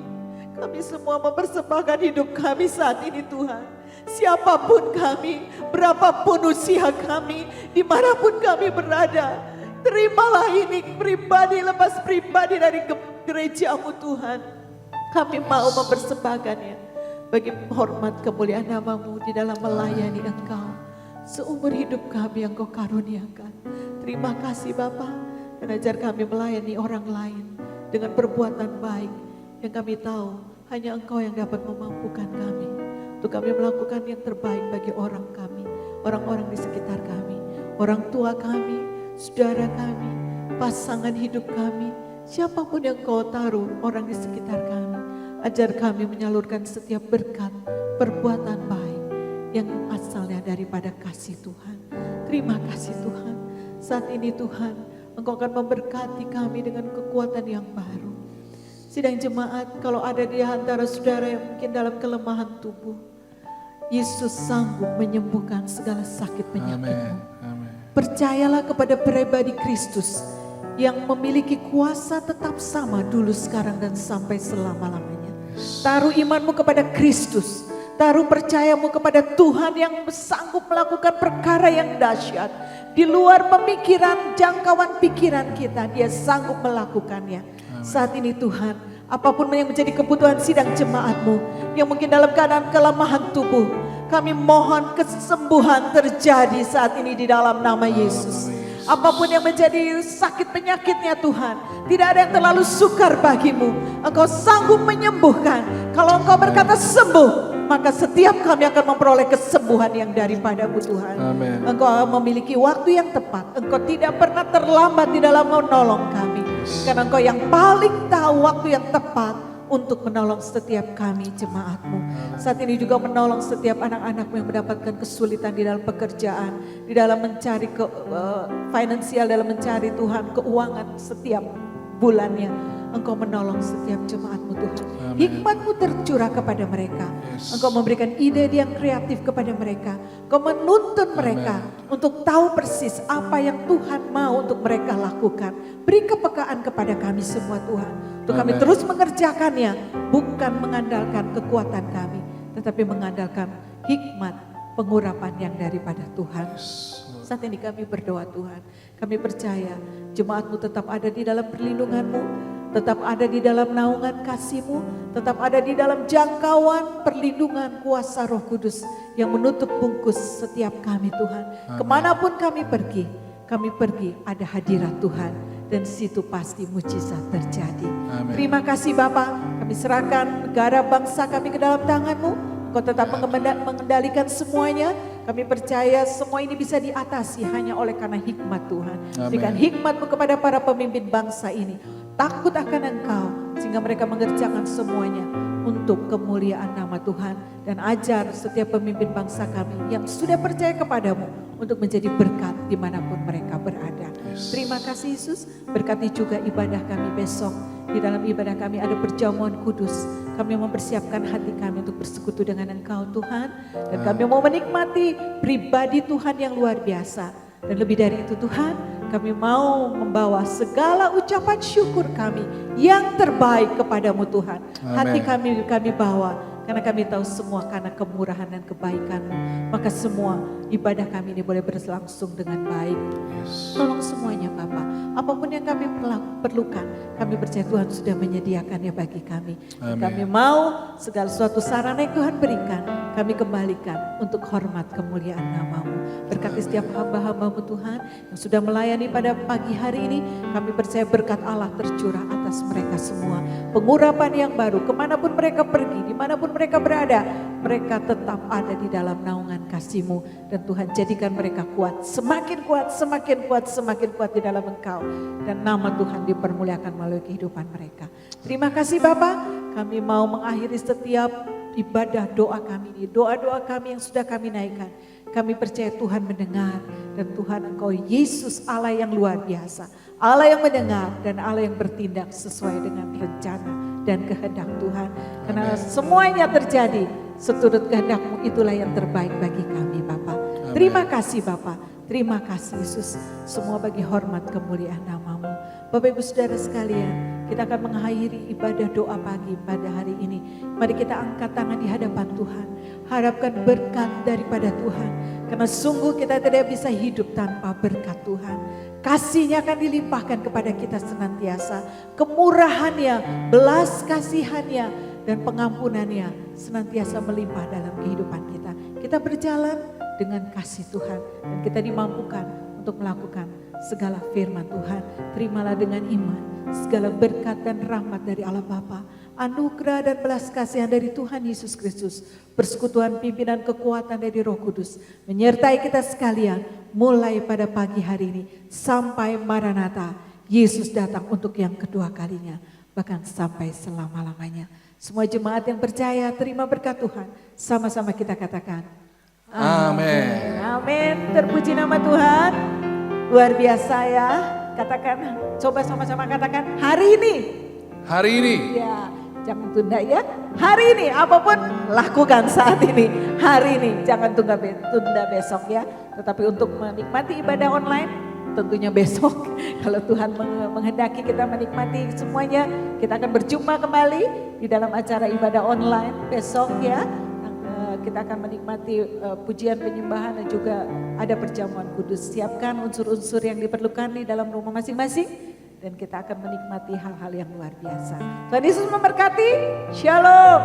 [SPEAKER 1] semua mempersembahkan hidup kami saat ini Tuhan. Siapapun kami, berapapun usia kami, dimanapun kami berada, terimalah ini pribadi lepas pribadi dari gereja-Mu Tuhan. Kami mau mempersembahkannya bagi hormat kemuliaan nama-Mu di dalam melayani Engkau. Seumur hidup kami yang Kau karuniakan. Terima kasih Bapa, dan ajar kami melayani orang lain dengan perbuatan baik yang kami tahu hanya Engkau yang dapat memampukan kami untuk kami melakukan yang terbaik bagi orang kami, orang-orang di sekitar kami, orang tua kami, saudara kami, pasangan hidup kami, siapapun yang Kau taruh orang di sekitar kami. Ajar kami menyalurkan setiap berkat, perbuatan baik yang asalnya daripada kasih Tuhan. Terima kasih Tuhan. Saat ini Tuhan, Engkau akan memberkati kami dengan kekuatan yang baru. Sidang jemaat, kalau ada di antara saudara yang mungkin dalam kelemahan tubuh, Yesus sanggup menyembuhkan segala sakit penyakitmu. Percayalah kepada pribadi Kristus yang memiliki kuasa tetap sama dulu, sekarang, dan sampai selama-lamanya. Taruh imanmu kepada Kristus. Taruh percayamu kepada Tuhan yang sanggup melakukan perkara yang dahsyat. Di luar pemikiran, jangkauan pikiran kita, Dia sanggup melakukannya. Saat ini Tuhan, apapun yang menjadi kebutuhan sidang jemaat-Mu, yang mungkin dalam keadaan kelemahan tubuh, kami mohon kesembuhan terjadi saat ini di dalam nama Yesus. Apapun yang menjadi sakit penyakitnya Tuhan, tidak ada yang terlalu sukar bagimu. Engkau sanggup menyembuhkan. Kalau Engkau berkata sembuh, maka setiap kami akan memperoleh kesembuhan yang daripada-Mu Tuhan.
[SPEAKER 2] Amen.
[SPEAKER 1] Engkau memiliki waktu yang tepat. Engkau tidak pernah terlambat di dalam menolong kami. Karena Engkau yang paling tahu waktu yang tepat untuk menolong setiap kami jemaat-Mu. Saat ini juga menolong setiap anak-anak-Mu yang mendapatkan kesulitan di dalam pekerjaan, di dalam mencari finansial, dalam mencari Tuhan keuangan setiap bulannya. Engkau menolong setiap jemaat-Mu Tuhan. Hikmat-Mu tercurah kepada mereka. Engkau memberikan ide yang kreatif kepada mereka. Engkau menuntun mereka untuk tahu persis apa yang Tuhan mau untuk mereka lakukan. Beri kepekaan kepada kami semua Tuhan. Untuk kami terus mengerjakannya, bukan mengandalkan kekuatan kami, tetapi mengandalkan hikmat pengurapan yang daripada Tuhan. Saat ini kami berdoa Tuhan, kami percaya jemaat-Mu tetap ada di dalam perlindungan-Mu, tetap ada di dalam naungan kasih-Mu, tetap ada di dalam jangkauan perlindungan kuasa Roh Kudus yang menutup bungkus setiap kami Tuhan. Kemanapun kami pergi ada hadirat Tuhan. Dan situ pasti mujizat terjadi. Amen. Terima kasih Bapa, kami serahkan negara bangsa kami ke dalam tangan-Mu. Kau tetap mengendalikan semuanya. Kami percaya semua ini bisa diatasi hanya oleh karena hikmat Tuhan. Berikan hikmat-Mu kepada para pemimpin bangsa ini. Takut akan Engkau sehingga mereka mengerjakan semuanya untuk kemuliaan nama Tuhan. Dan ajar setiap pemimpin bangsa kami yang sudah percaya kepadamu untuk menjadi berkat dimanapun mereka berada. Terima kasih Yesus, berkati juga ibadah kami besok. Di dalam ibadah kami ada perjamuan kudus. Kami mempersiapkan hati kami untuk bersekutu dengan Engkau Tuhan. Dan kami mau menikmati pribadi Tuhan yang luar biasa. Dan lebih dari itu Tuhan, kami mau membawa segala ucapan syukur kami yang terbaik kepadamu Tuhan. Hati kami bawa, karena kami tahu semua karena kemurahan dan kebaikan-Mu. Maka semua ibadah kami ini boleh berlangsung dengan baik. Tolong semuanya Bapa, apapun yang kami perlukan, kami percaya Tuhan sudah menyediakannya bagi kami. Kami mau segala suatu sarana yang Tuhan berikan, kami kembalikan untuk hormat kemuliaan nama-Mu. Berkati setiap hamba-hamba-Mu Tuhan yang sudah melayani pada pagi hari ini, kami percaya berkat Allah tercurah atas mereka semua. Pengurapan yang baru, kemanapun mereka pergi, dimanapun mereka berada, mereka tetap ada di dalam naungan kasih-Mu. Dan Tuhan jadikan mereka kuat, semakin kuat, semakin kuat, semakin kuat di dalam Engkau. Dan nama Tuhan dipermuliakan melalui kehidupan mereka. Terima kasih Bapa, kami mau mengakhiri setiap ibadah doa kami ini, doa-doa kami yang sudah kami naikkan. Kami percaya Tuhan mendengar dan Tuhan Engkau Yesus Allah yang luar biasa. Allah yang mendengar dan Allah yang bertindak sesuai dengan rencana dan kehendak Tuhan. Karena semuanya terjadi seturut kehendak-Mu, itulah yang terbaik bagi kami Bapa. Terima kasih Bapa, terima kasih Yesus. Semua bagi hormat kemuliaan nama-Mu. Bapak Ibu Saudara sekalian, kita akan mengakhiri ibadah doa pagi pada hari ini. Mari kita angkat tangan di hadapan Tuhan. Harapkan berkat daripada Tuhan. Karena sungguh kita tidak bisa hidup tanpa berkat Tuhan. Kasih-Nya akan dilimpahkan kepada kita senantiasa. Kemurahan-Nya, belas kasihan-Nya, dan pengampunan-Nya senantiasa melimpah dalam kehidupan kita. Kita berjalan dengan kasih Tuhan. Dan kita dimampukan untuk melakukan segala firman Tuhan. Terimalah dengan iman segala berkat dan rahmat dari Allah Bapa, anugerah dan belas kasihan dari Tuhan Yesus Kristus, persekutuan pimpinan kekuatan dari Roh Kudus menyertai kita sekalian mulai pada pagi hari ini sampai Maranatha, Yesus datang untuk yang kedua kalinya, bahkan sampai selama-lamanya. Semua jemaat yang percaya terima berkat Tuhan, sama-sama kita katakan
[SPEAKER 2] Amin.
[SPEAKER 1] Amin. Terpuji nama Tuhan. Luar biasa ya. Katakan, coba sama-sama katakan hari ini.
[SPEAKER 2] Hari ini.
[SPEAKER 1] Ya, jangan tunda ya. Hari ini, apapun lakukan saat ini. Hari ini, jangan tunda besok ya. Tetapi untuk menikmati ibadah online, tentunya besok. Kalau Tuhan menghendaki kita menikmati semuanya, kita akan berjumpa kembali di dalam acara ibadah online besok ya. Kita akan menikmati pujian penyembahan dan juga ada perjamuan kudus. Siapkan unsur-unsur yang diperlukan di dalam rumah masing-masing dan kita akan menikmati hal-hal yang luar biasa. Tuhan Yesus memberkati. Shalom.